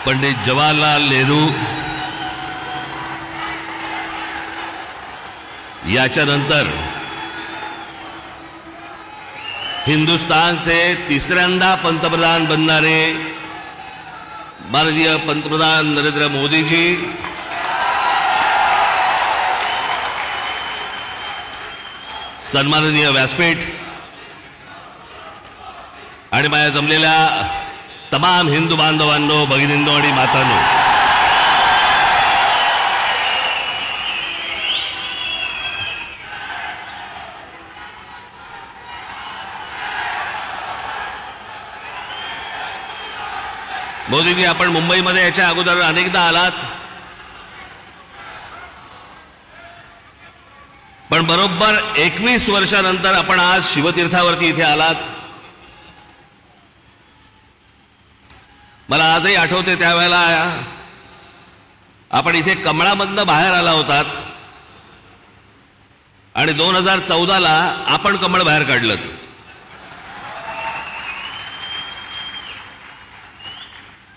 पंडित जवाहरलाल नेहरू याच्यानंतर हिंदुस्थानचे तिसऱ्यांदा पंतप्रधान बनणारे माननीय पंतप्रधान नरेंद्र मोदीजी, सन्माननीय व्यासपीठ आणि माझ्या जमलेल्या तमाम हिंदू बांधवांनो, भगिनींनो आणि मातांनो, मोदीजी, आपण मुंबईमध्ये याच्या अगोदर अनेकदा आलात, पण बरोबर 21 वर्षानंतर आपण आज शिवतीर्थावरती इथे आलात. मला आजही आठवते त्यावेळेला आपण इथे कमळामधनं बाहेर आला होतात आणि 2014ला आपण कमळ बाहेर काढलं.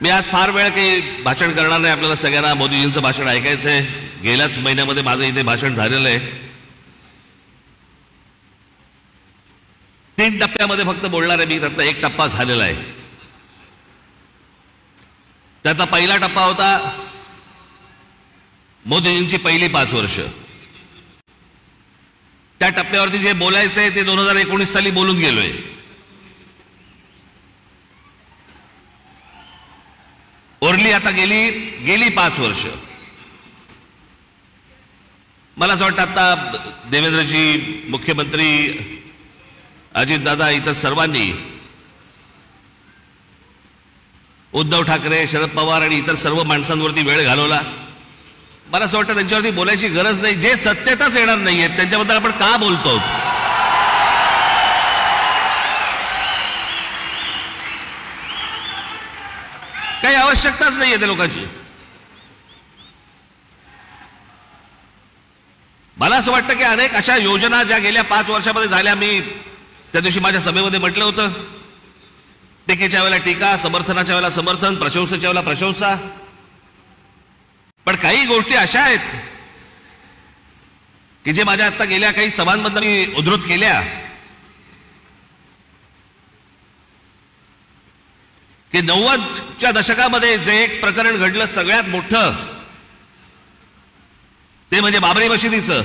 मी आज फार वेळ काही भाषण करणार नाही. आपल्याला सगळ्यांना मोदीजींचं भाषण ऐकायचंय. गेल्याच महिन्यामध्ये माझं इथे भाषण झालेलं आहे. 3 टप्प्यामध्ये फक्त बोलणार आहे मी. त्यातला एक टप्पा झालेला आहे. त्याचा पहिला टप्पा होता मोदीजींची पहिली 5 वर्ष. त्या टप्प्यावरती जे बोलायचंय ते 2019 साली बोलून गेलोय. ओरली आता गेली 5 वर्ष. मला असं वाटतं आता देवेंद्रजी, मुख्यमंत्री अजितदादा, इतर सर्वांनी, उद्धव ठाकरे, शरद पवार आणि इतर सर्व माणसांवरती वेळ घालवला. मला असं वाटतं त्यांच्यावरती बोलायची गरज नाही. जे सत्तेतच येणार नाहीये त्यांच्याबद्दल आपण का बोलतो? काही आवश्यकताच नाहीये त्या लोकांची. मला असं वाटतं की अनेक अशा योजना ज्या गेल्या 5 वर्षामध्ये झाल्या, मी त्या दिवशी माझ्या सभेमध्ये म्हटलं होतं, टीकेच्या वेळेला टीका, समर्थनाच्या वेळेला समर्थन, प्रशंसेच्या वेळेला प्रशंसा. पण काही गोष्टी अशा आहेत की जे माझ्या आता गेल्या काही सभांमधून मी उद्धृत केल्या की 90च्या दशकामध्ये जे एक प्रकरण घडलं सगळ्यात मोठं, ते म्हणजे बाबरी मशिदीचं.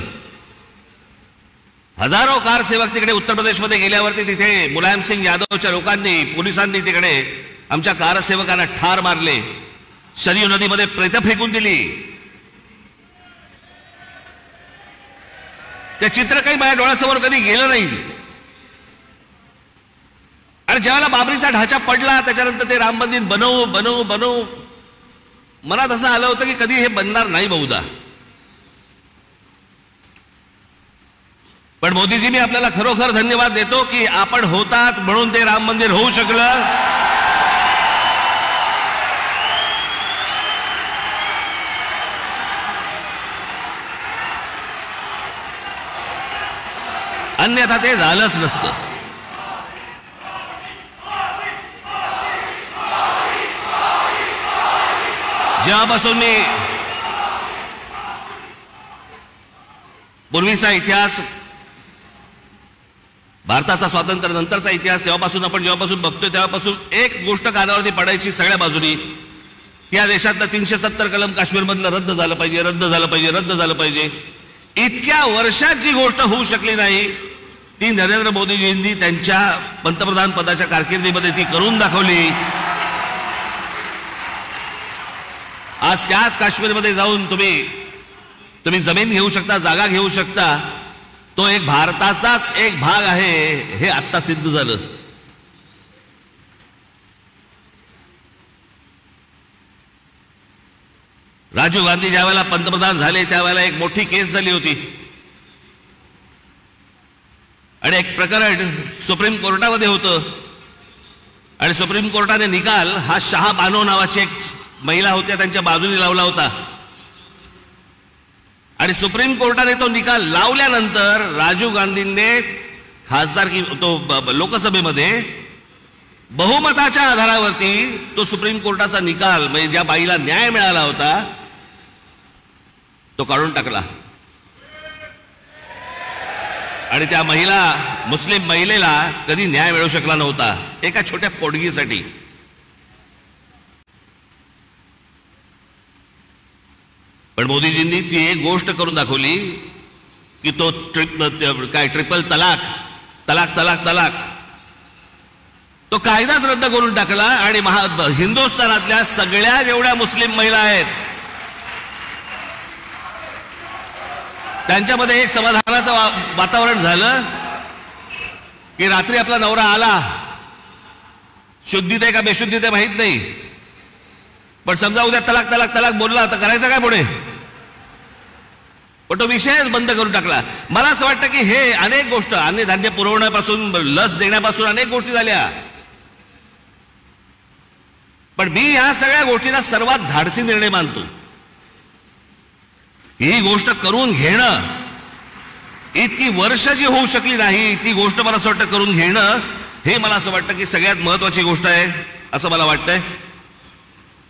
हजारो कारसेवक तिकडे उत्तर प्रदेशमध्ये गेल्यावरती तिथे मुलायम सिंग यादवच्या लोकांनी, पोलिसांनी तिकडे आमच्या कारसेवकांना ठार मारले, शरयू नदीमध्ये प्रेतं फेकून दिली. ते चित्र काही माझ्या डोळ्यासमोर कधी गेलं नाही. आणि ज्यावेळेला बाबरीचा ढाचा पडला त्याच्यानंतर ते राम मंदिर बनवू मनात असं आलं होतं की कधी हे बनणार नाही बहुधा. पण मोदीजी, मी आपल्याला खरोखर धन्यवाद देतो की आपण होतात म्हणून ते राम मंदिर होऊ शकलं. अन्यथा ते झालंच नसतं. जेव्हापासून मी पूर्वीचा इतिहास, भारताचा स्वातंत्र्य नंतरचा इतिहास जेव्हापासून बघतोय तेव्हापासून एक गोष्ट कानावरती पडायची सगळ्या बाजूनी, या देशातलं 370 कलम काश्मीरमधलं रद्द झालं पाहिजे. इतक्या वर्षात जी गोष्ट होऊ शकली नाही ती नरेंद्र मोदीजींनी त्यांच्या पंतप्रधान पदाच्या कारकिर्दीमध्ये ती करून दाखवली. आज त्याच काश्मीरमध्ये जाऊन तुम्ही जमीन घेऊ शकता, जागा घेऊ शकता. तो एक भारताचाच एक भाग आहे हे आत्ता सिद्ध झालं. राजीव गांधी ज्या वेळेला पंतप्रधान झाले त्यावेळेला एक मोठी केस झाली होती आणि एक प्रकरण सुप्रीम कोर्टामध्ये होतं आणि सुप्रीम कोर्टाने निकाल हा शाह बानो नावाची एक महिला होत्या त्यांच्या बाजूने लावला होता आणि सुप्रीम कोर्टाने तो निकाल लावल्यानंतर राजीव गांधींनी खासदारकी तो लोकसभेमध्ये बहुमताच्या आधारावरती तो सुप्रीम कोर्टाचा निकाल म्हणजे ज्या बाईला न्याय मिळाला होता तो काढून टाकला आणि त्या मुस्लिम महिलेला कधी न्याय मिळू शकला नव्हता एका छोट्या पोटगीसाठी. पण मोदीजींनी ती एक गोष्ट करून दाखवली की तो ट्रिपल तलाक तलाक तलाक तलाक तो कायदाच रद्द करून टाकला आणि हिंदुस्थानातल्या सगळ्या जेवढ्या मुस्लिम महिला आहेत त्यांच्यामध्ये एक समाधानाचं वातावरण झालं की रात्री आपला नवरा आला, शुद्धीत आहे का बेशुद्धीत आहे माहित नाही, पण समजा उद्या तलाक तलाक तलाक बोलला तर करायचं काय पुढे, पण तो विषयच बंद करून टाकला. मला असं वाटतं की हे अनेक गोष्ट अन्नधान्य पुरवण्यापासून लस देण्यापासून अनेक गोष्टी झाल्या, पण मी या सगळ्या गोष्टींना सर्वात धाडसी निर्णय मानतो. ही गोष्ट करून घेणं इतकी वर्ष जी होऊ शकली नाही ती गोष्ट मला असं वाटतं करून घेणं हे मला असं वाटतं की सगळ्यात महत्वाची गोष्ट आहे असं मला वाटतंय.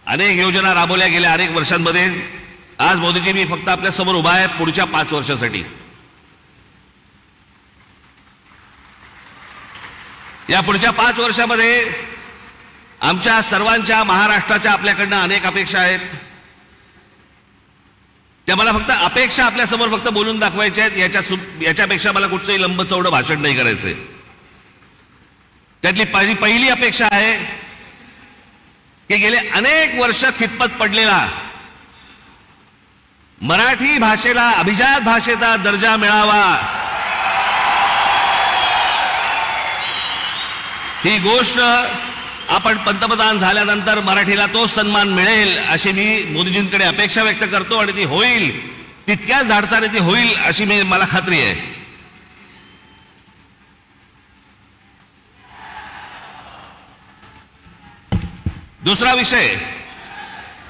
अनेक योजना राबवल्या गेल्या अनेक वर्षांमध्ये. आज मोदीजी मी फक्त आपल्या समोर उभा आहे पुढच्या 5 वर्षासाठी. या पुढच्या 5 वर्षामध्ये आमच्या सर्वांच्या महाराष्ट्राच्या आपल्याकडनं अनेक अपेक्षा आहेत. त्या मला फक्त अपेक्षा आपल्यासमोर फक्त बोलून दाखवायच्या आहेत. याच्यापेक्षा मला कुठचंही लंबचौडं भाषण नाही करायचंय. त्यातली पहिली अपेक्षा आहे की गेले अनेक वर्ष खितपत पडलेला मराठी भाषेला अभिजात भाषेचा दर्जा मिळावा. ही गोष्ट आपण पंतप्रधान झाल्यानंतर मराठीला तो सन्मान मिळेल अशी मी मोदीजींकडे अपेक्षा व्यक्त करतो आणि ती होईल, तितक्याच धाडसाने ती होईल अशी मला खात्री आहे. दुसरा विषय,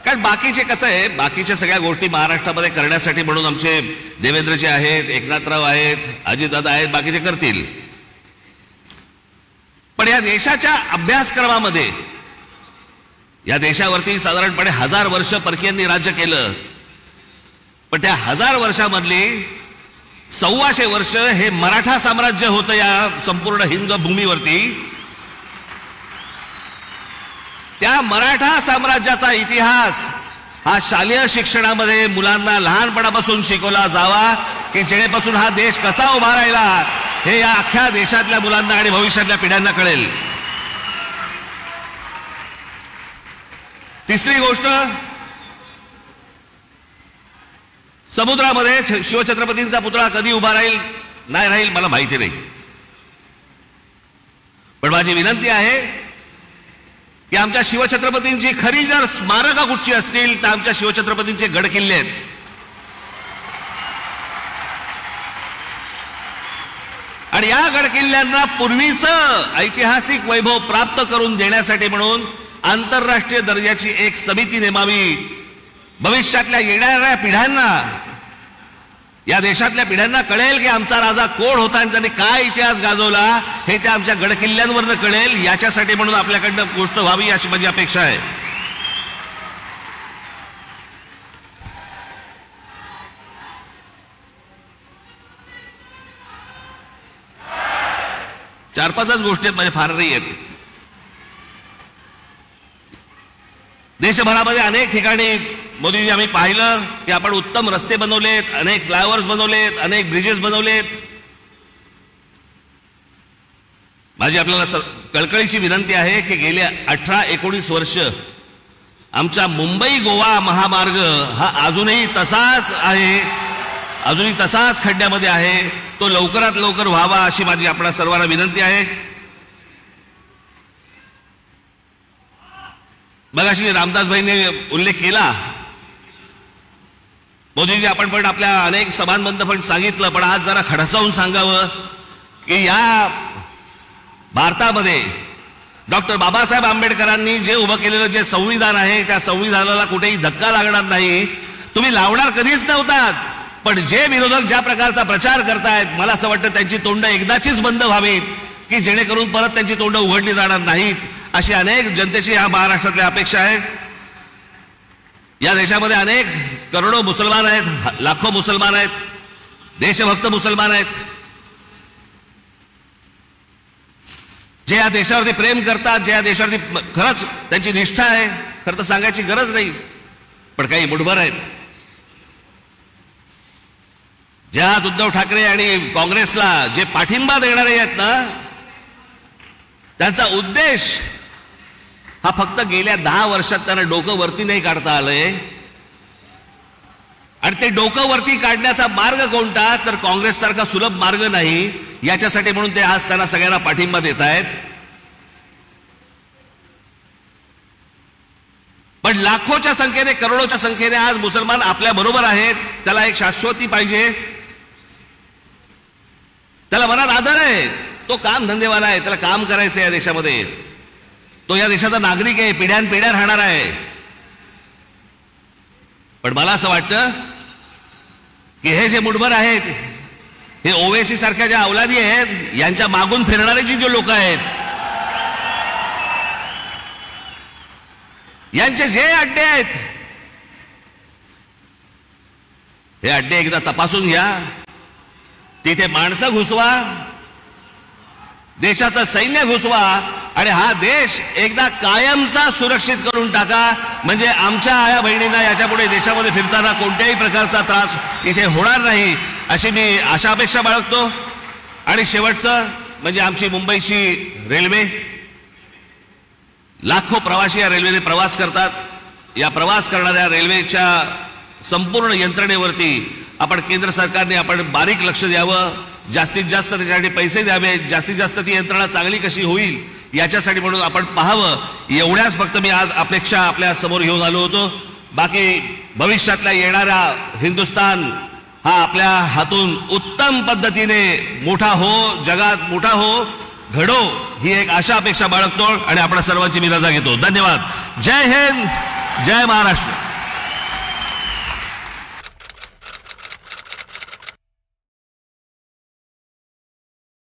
कारण बाकीचे कसं आहे, बाकीच्या सगळ्या गोष्टी महाराष्ट्रामध्ये करण्यासाठी म्हणून आमचे देवेंद्रजी आहेत, एकनाथराव आहेत, अजितदादा आहेत, बाकीचे करतील. पण या देशाच्या अभ्यासक्रमामध्ये या देशावरती साधारणपणे 1000 वर्ष परकीयांनी राज्य केलं, पण त्या 1000 वर्षामधली 125 वर्ष हे मराठा साम्राज्य होतं या संपूर्ण हिंद भूमीवरती. त्या मराठा साम्राज्याचा इतिहास हा शालेय शिक्षणामध्ये मुलांना लहानपणापासून शिकवला जावा की जेणेपासून हा देश कसा उभा राहिला हे या अख्ख्या देशातल्या मुलांना आणि भविष्यातल्या पिढ्यांना कळेल. तिसरी गोष्ट, समुद्रामध्ये शिवछत्रपतींचा पुतळा कधी उभा राहील नाही राहील मला माहिती नाही, पण माझी विनंती आहे की आमच्या शिवछत्रपतींची खरी जर स्मारकं कुठची असतील तर आमच्या शिवछत्रपतींचे गड किल्ले आहेत. आणि या गड किल्ल्यांना पूर्वीचं ऐतिहासिक वैभव प्राप्त करून देण्यासाठी म्हणून आंतरराष्ट्रीय दर्जाची एक समिती नेमावी. भविष्यातल्या येणाऱ्या पिढ्यांना, या देशातल्या पिढ्यांना कळेल की आमचा राजा कोण होता आणि त्यांनी काय इतिहास गाजवला हे त्या आमच्या गडकिल्ल्यांवरनं कळेल. याच्यासाठी म्हणून आपल्याकडनं गोष्ट व्हावी अशी माझी अपेक्षा आहे. चार पाचच गोष्टी आहेत, माझ्या फार नाही आहेत. देशभरामध्ये अनेक ठिकाणी मोदीजी आम्ही पाहिलं की आपण उत्तम रस्ते बनवलेत, अनेक फ्लायओव्हर्स बनवलेत, अनेक ब्रिजेस बनवलेत. माझी आपल्याला कळकळीची विनंती आहे की गेल्या 18-19 वर्ष आमचा मुंबई गोवा महामार्ग हा अजूनही तसाच आहे, अजूनही तसाच खड्ड्यामध्ये आहे. तो लवकरात लवकर व्हावा अशी माझी आपल्या सर्वांना विनंती आहे. मगाशी रामदासभाईंनी उल्लेख केला, मोदीजी आपण पण आपल्या अनेक सभांमध्ये पण सांगितलं, पण आज जरा खडसावून सांगावं की या भारतामध्ये डॉक्टर बाबासाहेब आंबेडकरांनी जे उभं केलेलं जे संविधान आहे त्या संविधानाला कुठेही धक्का लागणार नाही. तुम्ही लावणार कधीच नव्हतात, पण जे विरोधक ज्या प्रकारचा प्रचार करतायत मला असं वाटतं त्यांची तोंड एकदाचीच बंद व्हावीत की जेणेकरून परत त्यांची तोंड उघडली जाणार नाहीत. अशी अनेक जनतेची या महाराष्ट्रातल्या अपेक्षा आहे. या देशामध्ये अनेक करोडो मुसलमान आहेत, लाखो मुसलमान आहेत, देशभक्त मुसलमान आहेत, जे या देशावरती प्रेम करतात, जे या देशावरती खरंच त्यांची निष्ठा आहे. खरं तर सांगायची गरज नाही, पण काही मुठभर आहेत जे आज उद्धव ठाकरे आणि काँग्रेसला जे पाठिंबा देणारे आहेत ना, त्यांचा उद्देश हा फक्त गेल्या 10 वर्षात त्यांना डोकं वरती नाही काढता आलंय. आणि ते डोकं वरती काढण्याचा मार्ग कोणता, तर काँग्रेस सारखा सुलभ मार्ग नाही. याच्यासाठी म्हणून ते आज त्यांना सगळ्यांना पाठिंबा देत आहेत. पण लाखोच्या संख्येने, करोडोच्या संख्येने आज मुसलमान आपल्या बरोबर आहेत. त्याला एक शाश्वती पाहिजे, त्याला मनात आदर आहे, तो काम धंदेवाला आहे, त्याला काम करायचं या देशामध्ये, तो या देशाचा नागरिक आहे, पिढ्यानपिढ्या राहणार आहे. पण मला असं वाटतं की हे जे मुठभर आहेत, हे ओवेसी सारख्या ज्या अवलादी आहेत, यांच्या मागून फिरणारे जे लोक आहेत, यांचे जे अड्डे आहेत, हे अड्डे एकदा तपासून घ्या. तिथे माणसं घुसवा, देशाचं सैन्य घुसवा आणि हा देश एकदा कायमचा सुरक्षित करून टाका. म्हणजे आमच्या आया बहिणींना याच्यापुढे देशामध्ये फिरताना कोणत्याही प्रकारचा त्रास इथे होणार नाही, अशी मी आशा अपेक्षा बाळगतो. आणि शेवटचं म्हणजे आमची मुंबईची रेल्वे, लाखो प्रवासी या रेल्वेने प्रवास करतात. या प्रवास करणाऱ्या रेल्वेच्या संपूर्ण यंत्रणेवरती आपण केंद्र सरकारने आपण बारीक लक्ष द्यावं, जास्तीत जास्त त्याच्यासाठी पैसे द्यावे, जास्तीत जास्त ती यंत्रणा चांगली कशी होईल याच्यासाठी म्हणून आपण पाहावं. एवढ्याच फक्त मी आज अपेक्षा आपल्या समोर घेऊन आलो होतो. बाकी भविष्यातला येणारा हिंदुस्थान हा आपल्या हातून उत्तम पद्धतीने मोठा हो, जगात मोठा हो, घडो, ही एक आशा अपेक्षा बाळगतो आणि आपल्या सर्वांची मी रजा घेतो. धन्यवाद. जय हिंद, जय महाराष्ट्र.